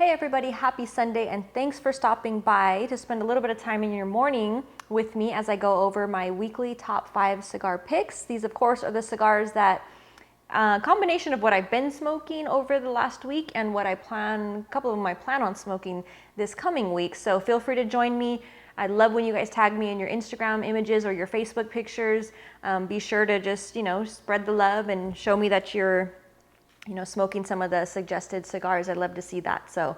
Hey everybody, happy Sunday and thanks for stopping by to spend a little bit of time in your morning with me as I go over my weekly top 5 cigar picks. These of course are the cigars that combination of what I've been smoking over the last week and what a couple of them I plan on smoking this coming week. So feel free to join me. I love when you guys tag me in your Instagram images or your Facebook pictures. Be sure to just, spread the love and show me that you're smoking some of the suggested cigars. I'd love to see that. So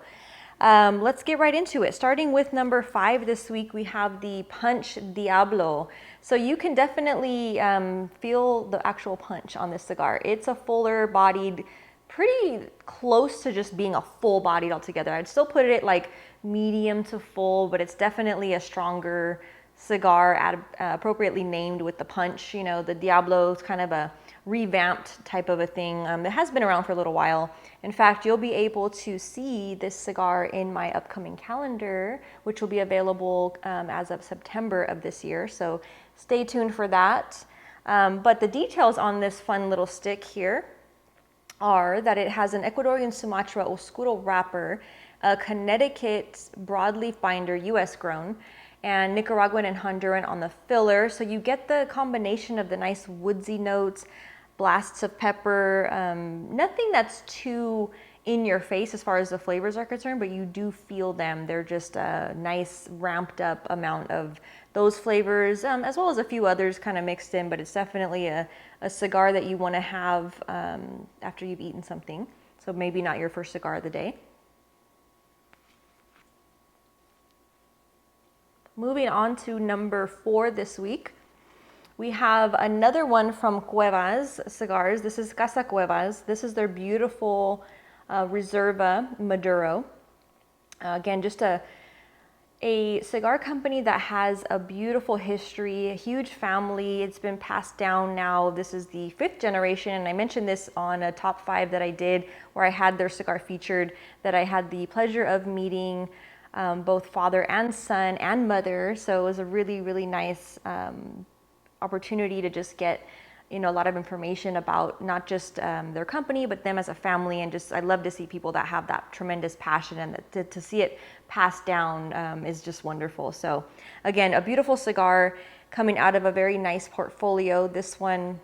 let's get right into it. Starting with number 5 this week, we have the Punch Diablo. So you can definitely feel the actual punch on this cigar. It's a fuller bodied, pretty close to just being a full bodied altogether. I'd still put it at like medium to full, but it's definitely a stronger cigar, appropriately named with the punch. The Diablo is kind of a revamped type of a thing that has been around for a little while. In fact, you'll be able to see this cigar in my upcoming calendar, which will be available as of September of this year. So stay tuned for that. But the details on this fun little stick here are that it has an Ecuadorian Sumatra Oscuro wrapper, a Connecticut broadleaf binder, US grown, and Nicaraguan and Honduran on the filler. So you get the combination of the nice woodsy notes, blasts of pepper, nothing that's too in your face as far as the flavors are concerned, but you do feel them. They're just a nice ramped up amount of those flavors, as well as a few others kind of mixed in, but it's definitely a cigar that you want to have after you've eaten something. So maybe not your first cigar of the day. Moving on to number 4 this week, we have another one from Cuevas Cigars. This is Casa Cuevas. This is their beautiful Reserva Maduro. Again, just a cigar company that has a beautiful history, a huge family. It's been passed down now. This is the 5th generation, and I mentioned this on a top 5 that I did where I had their cigar featured, that I had the pleasure of meeting both father and son and mother. So it was a really, really nice opportunity to just get, a lot of information about not just their company, but them as a family. And just, I love to see people that have that tremendous passion, and to see it passed down is just wonderful. So again, a beautiful cigar coming out of a very nice portfolio. This one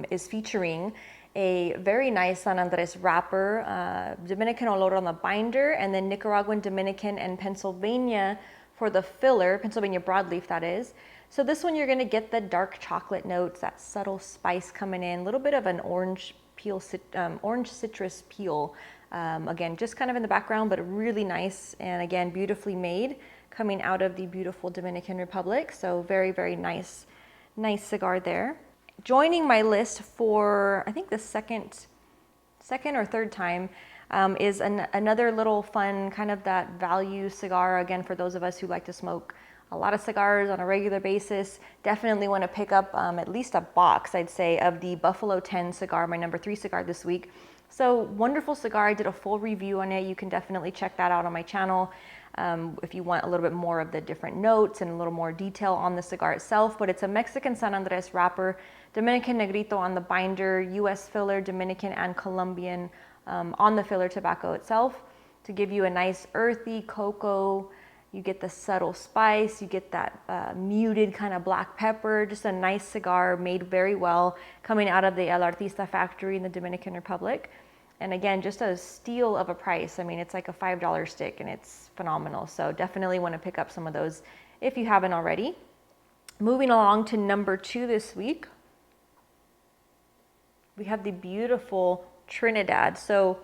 is featuring a very nice San Andres wrapper, Dominican olor on the binder, and then Nicaraguan, Dominican, and Pennsylvania for the filler, Pennsylvania broadleaf that is. So this one you're gonna get the dark chocolate notes, that subtle spice coming in, a little bit of an orange peel, orange citrus peel. Again, just kind of in the background, but really nice, and again, beautifully made, coming out of the beautiful Dominican Republic. So very, very nice cigar there. Joining my list for, I think, the second or third time is another little fun kind of that value cigar. Again, for those of us who like to smoke a lot of cigars on a regular basis, definitely want to pick up at least a box, I'd say, of the Buffalo 10 cigar, my number 3 cigar this week. So wonderful cigar. I did a full review on it. You can definitely check that out on my channel if you want a little bit more of the different notes and a little more detail on the cigar itself. But it's a Mexican San Andres wrapper, Dominican Negrito on the binder, US filler, Dominican and Colombian on the filler tobacco itself, to give you a nice earthy cocoa. You get the subtle spice, you get that muted kind of black pepper, just a nice cigar made very well, coming out of the El Artista factory in the Dominican Republic. And again, just a steal of a price. I mean, it's like a $5 stick and it's phenomenal. So definitely want to pick up some of those if you haven't already. Moving along to number 2 this week, we have the beautiful Trinidad. So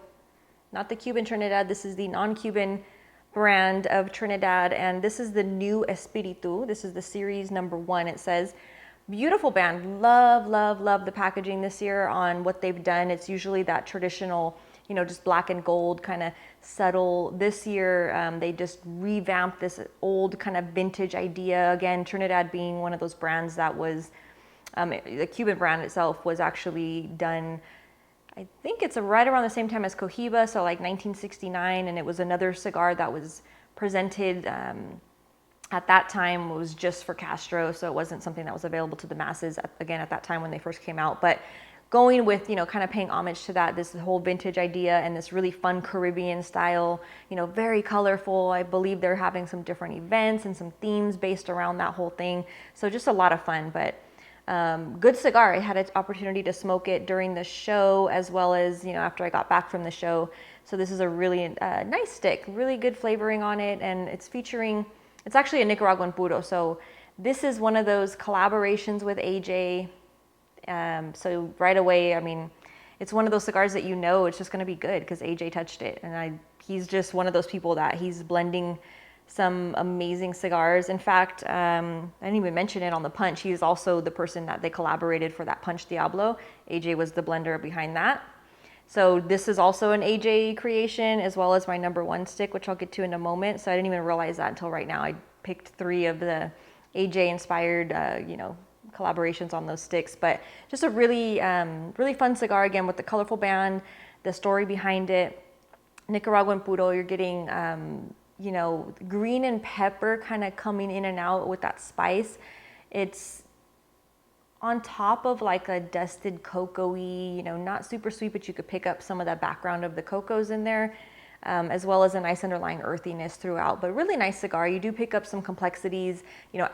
not the Cuban Trinidad, this is the non-Cuban brand of Trinidad, and this is the new Espiritu. This is the series number 1, it says. Beautiful band. Love the packaging this year on what they've done. It's usually that traditional, just black and gold kind of subtle. This year, they just revamped this old kind of vintage idea. Again, Trinidad being one of those brands that was, the Cuban brand itself was actually done, I think it's right around the same time as Cohiba, so like 1969, and it was another cigar that was presented at that time. It was just for Castro, so it wasn't something that was available to the masses, again, at that time when they first came out. But going with, kind of paying homage to that, this whole vintage idea and this really fun Caribbean style, very colorful. I believe they're having some different events and some themes based around that whole thing. So just a lot of fun, but good cigar. I had an opportunity to smoke it during the show as well as, after I got back from the show. So this is a really nice stick, really good flavoring on it. And it's actually a Nicaraguan puro. So this is one of those collaborations with AJ. So right away, it's one of those cigars that it's just going to be good because AJ touched it. And he's just one of those people that he's blending some amazing cigars. In fact, I didn't even mention it on the punch. He's also the person that they collaborated for that punch Diablo. AJ was the blender behind that. So this is also an AJ creation as well as my number one stick, which I'll get to in a moment. So I didn't even realize that until right now. I picked 3 of the AJ inspired, collaborations on those sticks, but just a really, really fun cigar again with the colorful band, the story behind it. Nicaraguan puro, you're getting, green and pepper kind of coming in and out with that spice. It's on top of like a dusted cocoa-y, not super sweet, but you could pick up some of that background of the cocos in there. As well as a nice underlying earthiness throughout, but really nice cigar. You do pick up some complexities,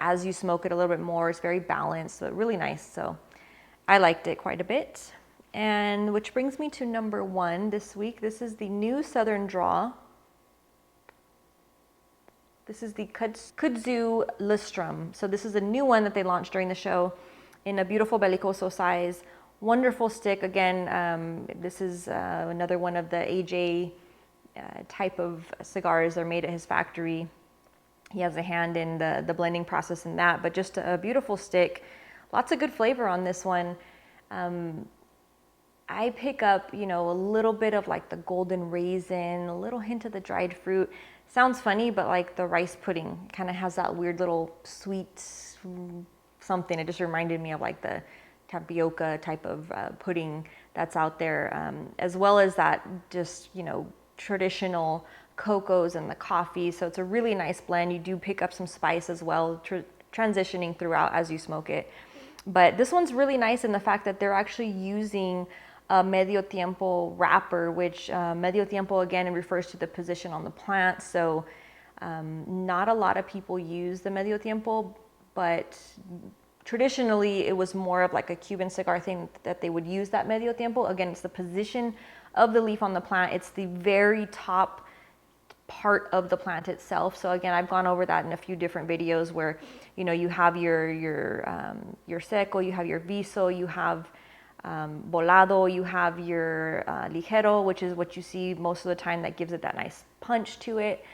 as you smoke it a little bit more. It's very balanced, but really nice. So I liked it quite a bit. And which brings me to number 1 this week. This is the new Southern Draw. This is the Kudzu Lustrum. So this is a new one that they launched during the show in a beautiful bellicoso size. Wonderful stick. Again, this is another one of the AJ type of cigars are made at his factory. He has a hand in the blending process in that, but just a beautiful stick. Lots of good flavor on this one. I pick up, a little bit of like the golden raisin, a little hint of the dried fruit. Sounds funny, but like the rice pudding kind of has that weird little sweet something. It just reminded me of like the tapioca type of pudding that's out there, as well as that just, traditional cocos and the coffee. So it's a really nice blend. You do pick up some spice as well, transitioning throughout as you smoke it. But this one's really nice in the fact that they're actually using a medio tiempo wrapper, which medio tiempo again refers to the position on the plant. So not a lot of people use the medio tiempo, but traditionally it was more of like a Cuban cigar thing that they would use that medio tiempo. Again, it's the position of the leaf on the plant. It's the very top part of the plant itself. So again, I've gone over that in a few different videos where, you have your seco, you have your viso, you have volado, you have your ligero, which is what you see most of the time that gives it that nice punch to it.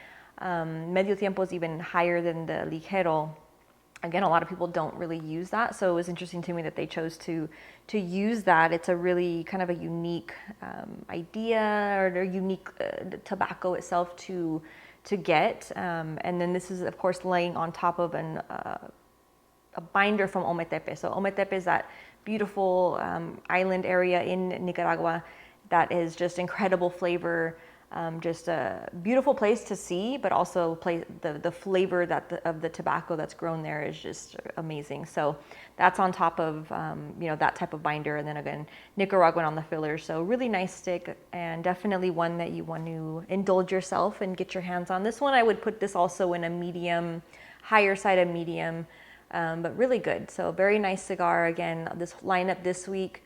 Medio tiempo is even higher than the ligero. Again, a lot of people don't really use that, so it was interesting to me that they chose to use that. It's a really kind of a unique idea, or a unique tobacco itself to get. And then this is, of course, laying on top of a binder from Ometepe. So Ometepe is that beautiful island area in Nicaragua that is just incredible flavor. Just a beautiful place to see, but also the flavor of the tobacco that's grown there is just amazing. So that's on top of that type of binder, and then again Nicaraguan on the filler. So really nice stick, and definitely one that you want to indulge yourself and get your hands on. This one I would put this also in a medium, higher side of medium, but really good. So very nice cigar. Again, this lineup this week.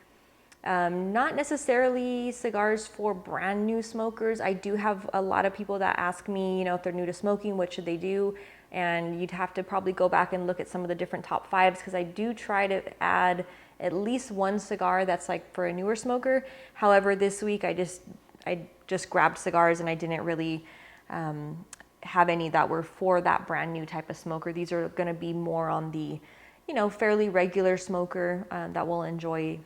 Not necessarily cigars for brand new smokers. I do have a lot of people that ask me, if they're new to smoking, what should they do? And you'd have to probably go back and look at some of the different top 5s, because I do try to add at least one cigar that's like for a newer smoker. However, this week I just grabbed cigars and I didn't really have any that were for that brand new type of smoker. These are going to be more on the, fairly regular smoker that will enjoy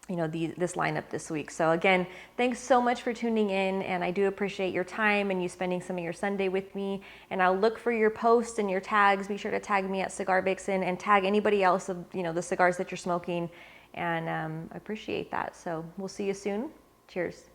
this lineup this week. So again, thanks so much for tuning in, and I do appreciate your time and you spending some of your Sunday with me. And I'll look for your posts and your tags. Be sure to tag me at Cigar Vixen and tag anybody else of the cigars that you're smoking, and I appreciate that. So we'll see you soon. Cheers.